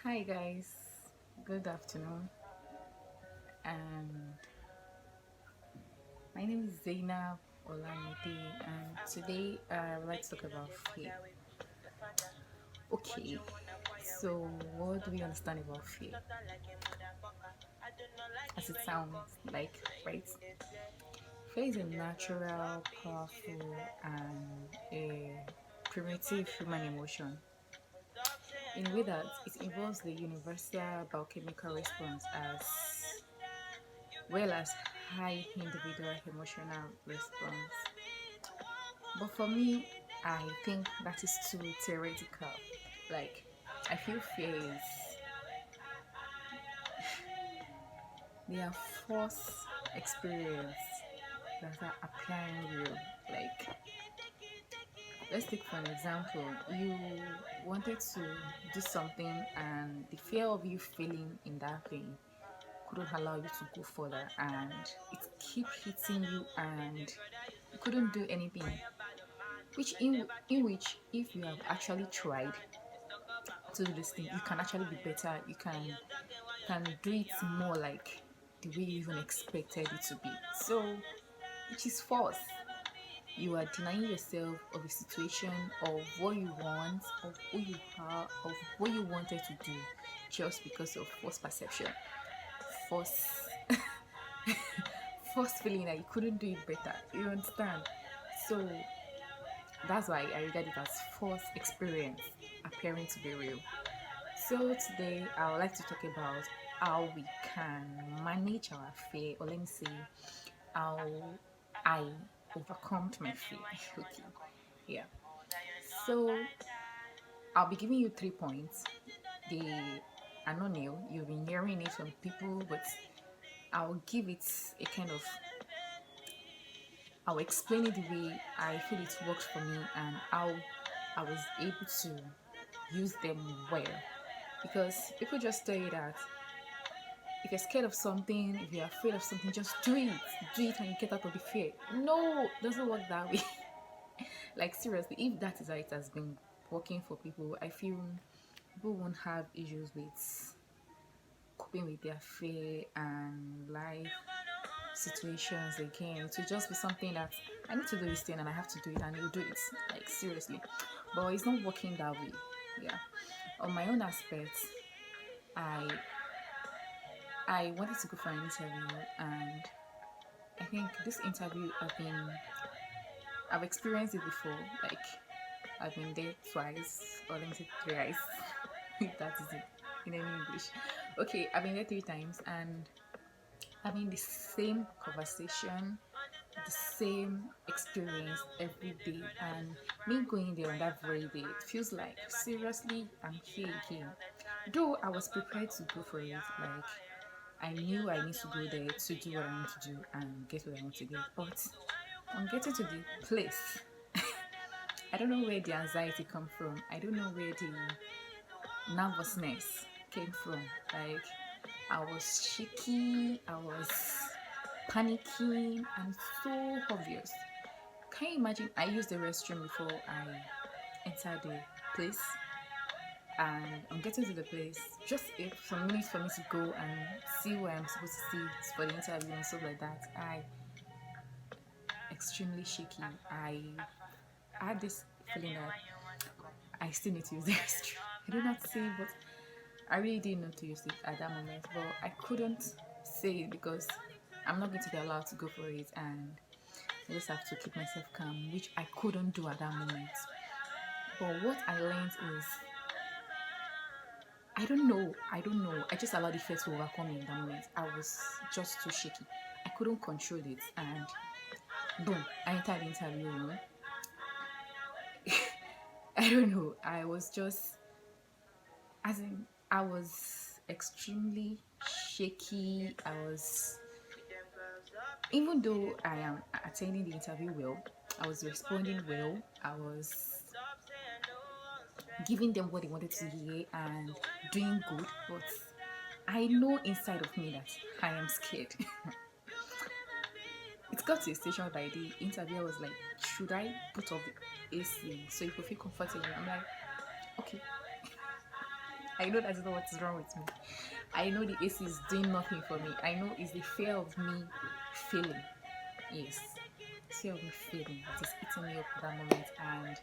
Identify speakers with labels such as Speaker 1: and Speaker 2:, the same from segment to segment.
Speaker 1: Hi guys, good afternoon, and my name is Zainab Olamide, and today I would like to talk about fear. Okay, so what do we understand about fear? As it sounds like, right? Fear is a natural, powerful, and a primitive human emotion in a way that it involves the universal biochemical response as well as high individual emotional response. But for me, I think that is too theoretical. Like, I feel fear is they are force experience that are appearing real. Like, let's take for an example, you wanted to do something, and the fear of you failing in that thing couldn't allow you to go further, and it keep hitting you, and you couldn't do anything. In which, if you have actually tried to do this thing, you can actually be better. You can do it more like the way you even expected it to be. So, which is false. You are denying yourself of a situation, of what you want, of who you are, of what you wanted to do, just because of false perception, false, false feeling that you couldn't do it better. You understand? So that's why I regard it as false experience appearing to be real. So today I would like to talk about how we can manage our fear, or let me say how I overcome my fear. Okay. Yeah. So I'll be giving you 3 points. They are not new. You've been hearing it from people, but I'll give it a kind of I'll explain it the way I feel it works for me and how I was able to use them well. Because people just tell you that if you're scared of something, if you're afraid of something, just do it and you get out of the fear. No, it doesn't work that way. Like, seriously, if that is how it has been working for people, I feel people won't have issues with coping with their fear and life situations again. To just be something that I need to do this thing and I have to do it, and you do it. Like, seriously. But it's not working that way. Yeah. On my own aspect, I I wanted to go for an interview, and I think this interview I've experienced it before. Like, I've been there twice, or let me say thrice, if that is it in any English. Okay, I've been there 3 times, and having the same conversation, the same experience every day, and me going there on that very day, it feels like seriously I'm here again. Though I was prepared to go for it, like I knew I need to go there to do what I want to do and get what I want to get. But on getting to the place, I don't know where the anxiety come from. I don't know where the nervousness came from. Like, I was shaky, I was panicking, and so obvious. Can you imagine? I used the restroom before I entered the place, and on getting to the place, just some minutes for me to go and see where I'm supposed to see for the interview and stuff like that. I extremely shaky. I had this feeling that I still need to use the restroom. I do not say, but I really didn't know to use it at that moment. But I couldn't say it because I'm not going to be allowed to go for it, and I just have to keep myself calm, which I couldn't do at that moment. But what I learned is I don't know. I just allowed the fear to overcome me in that moment. I was just too shaky. I couldn't control it, and boom, I entered the interview room. I don't know. I was just, as in, I was extremely shaky. Even though I am attending the interview well, I was responding well. I was giving them what they wanted to hear and doing good. But I know inside of me that I am scared. It got to a station by the interviewer was like, should I put off the AC so you could feel comfortable? I'm like, okay. I know that's not what is wrong with me. I know the AC is doing nothing for me. I know it's the fear of me failing. Yes, fear of me failing that is eating me up at that moment, and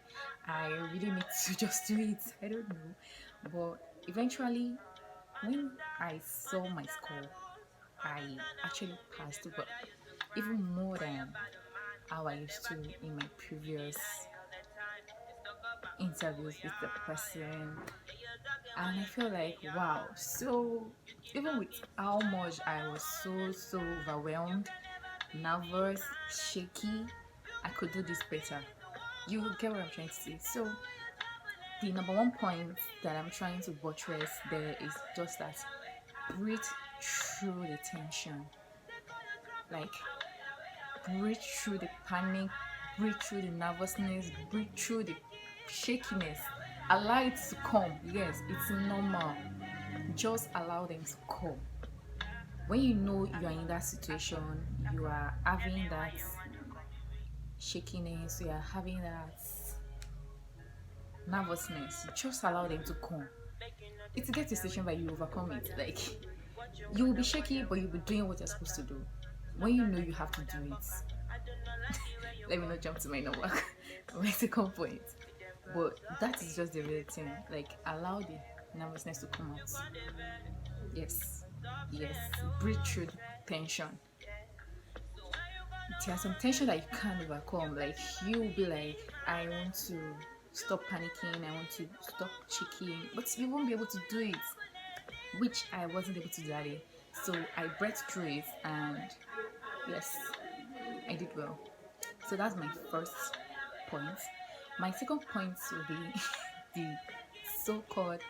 Speaker 1: I really need to just do it. I don't know, but eventually, when I saw my score, I actually passed, but even more than how I used to in my previous interviews with the person. And I feel like, wow. So even with how much I was so overwhelmed, nervous, shaky, I could do this better. You get what I'm trying to say. So the number one point that I'm trying to buttress there is just that breathe through the tension. Like breathe through the panic, breathe through the nervousness, breathe through the shakiness. Allow it to come. Yes, it's normal. Just allow them to come. When you know you are in that situation, you are having that shakiness, you are having that nervousness, just allow them to come. It gets to a situation where you overcome it. Like you will be shaky, but you'll be doing what you're supposed to do. When you know you have to do it, let me not jump to my number, my second point. But that is just the real thing. Like allow the nervousness to come out. Yes, yes. Breathe through the tension. There's some tension that you can't overcome. Like you will be like, I want to stop panicking, I want to stop shaking, but you won't be able to do it, which I wasn't able to do that day. So I breathed through it, and yes, I did well. So that's my first point. My second point will be the so-called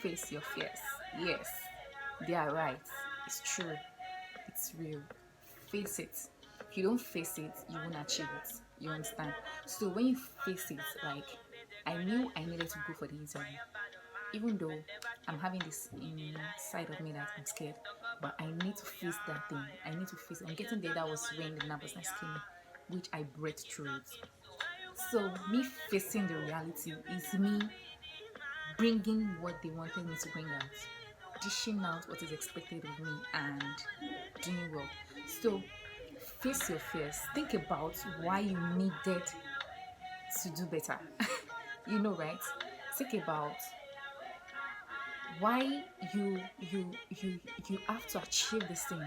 Speaker 1: face your fears. Yes, they are right. It's true. It's real. Face it. If you don't face it, you won't achieve it. You understand? So when you face it, like I knew I needed to go for the interview, even though I'm having this inside of me that I'm scared, but I need to face that thing. I need to face it. I'm getting there. That was when the nervousness came, which I breathed through it. So me facing the reality is me bringing what they wanted me to bring out, dishing out what is expected of me, and doing well. So face your fears. Think about why you needed to do better. You know, right? Think about why you have to achieve this thing.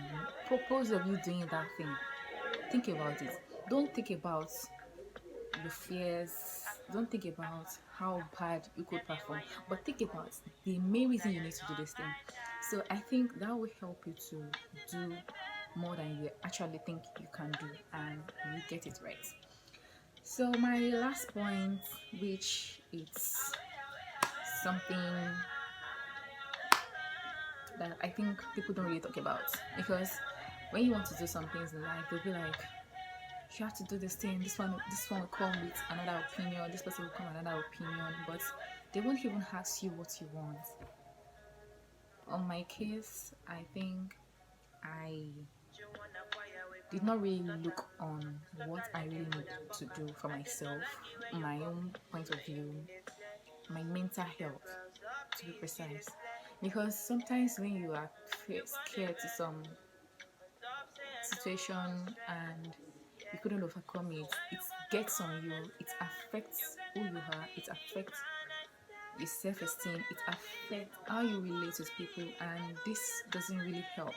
Speaker 1: Purpose of you doing that thing. Think about it. Don't think about your fears. Don't think about how bad you could perform, but think about the main reason you need to do this thing. So I think that will help you to do more than you actually think you can do, and you get it right. So my last point, which it's something that I think people don't really talk about, because when you want to do some things in life, they'll be like, you have to do this thing. This one will come with another opinion. This person will come with another opinion, but they won't even ask you what you want. On my case, I think I did not really look on what I really need to do for myself, my own point of view, my mental health, to be precise. Because sometimes when you are scared to some situation and you couldn't overcome it, it gets on you, it affects who you are, it affects your self-esteem, it affects how you relate with people, and this doesn't really help.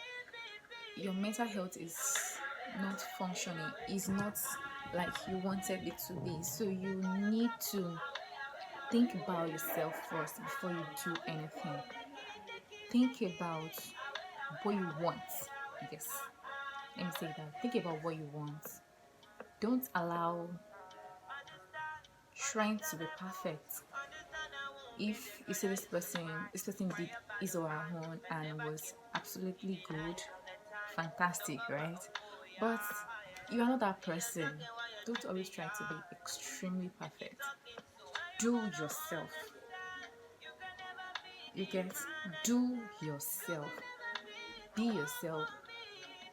Speaker 1: Your mental health is not functioning, is not like you wanted it to be. So you need to think about yourself first before you do anything. Think about what you want. Yes, let me say that. Think about what you want. Don't allow trying to be perfect. If you see this person did his or her own and was absolutely good, fantastic, right? But you are not that person. Don't always try to be extremely perfect. Do yourself. You get, do yourself. Be yourself.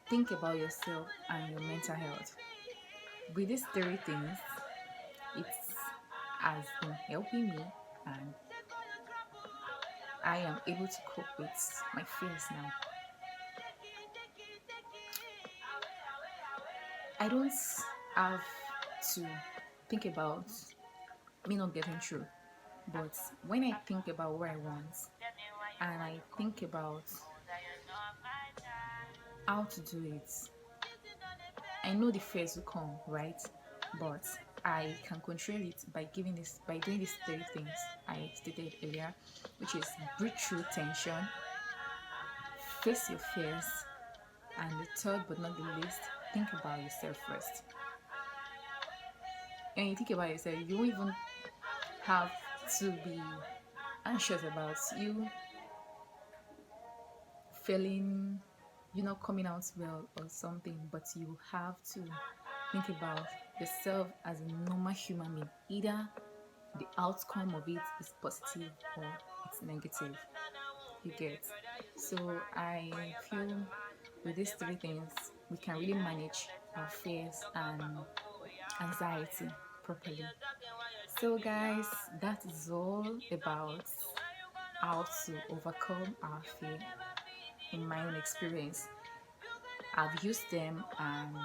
Speaker 1: Think about yourself and your mental health. With these three things, it has been helping me, and I am able to cope with my fears now. I don't have to think about me not getting through, but when I think about what I want and I think about how to do it, I know the fears will come, right? But I can control it by doing these three things I stated earlier, which is breathe through tension, face your fears, and the third but not the least, think about yourself first. And you think about yourself, you won't even have to be anxious about you failing, you not coming out well or something, but you have to think about yourself as a normal human being. Either the outcome of it is positive or it's negative. You get. So I feel with these three things, we can really manage our fears and anxiety properly. So, guys, that is all about how to overcome our fear in my own experience. I've used them and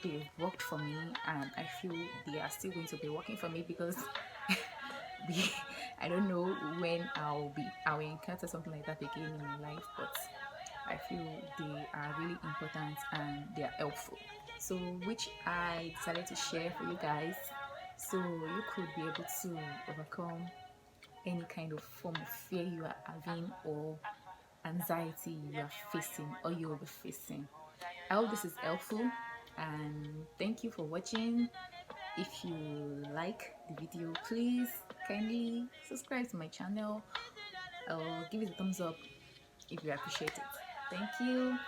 Speaker 1: they've worked for me, and I feel they are still going to be working for me because we, I don't know when I will encounter something like that again in my life, but I feel they are really important and they are helpful. So, which I decided to share for you guys so you could be able to overcome any kind of form of fear you are having or anxiety you are facing or you will be facing. I hope this is helpful and thank you for watching. If you like the video, please kindly subscribe to my channel or give it a thumbs up if you appreciate it. Thank you.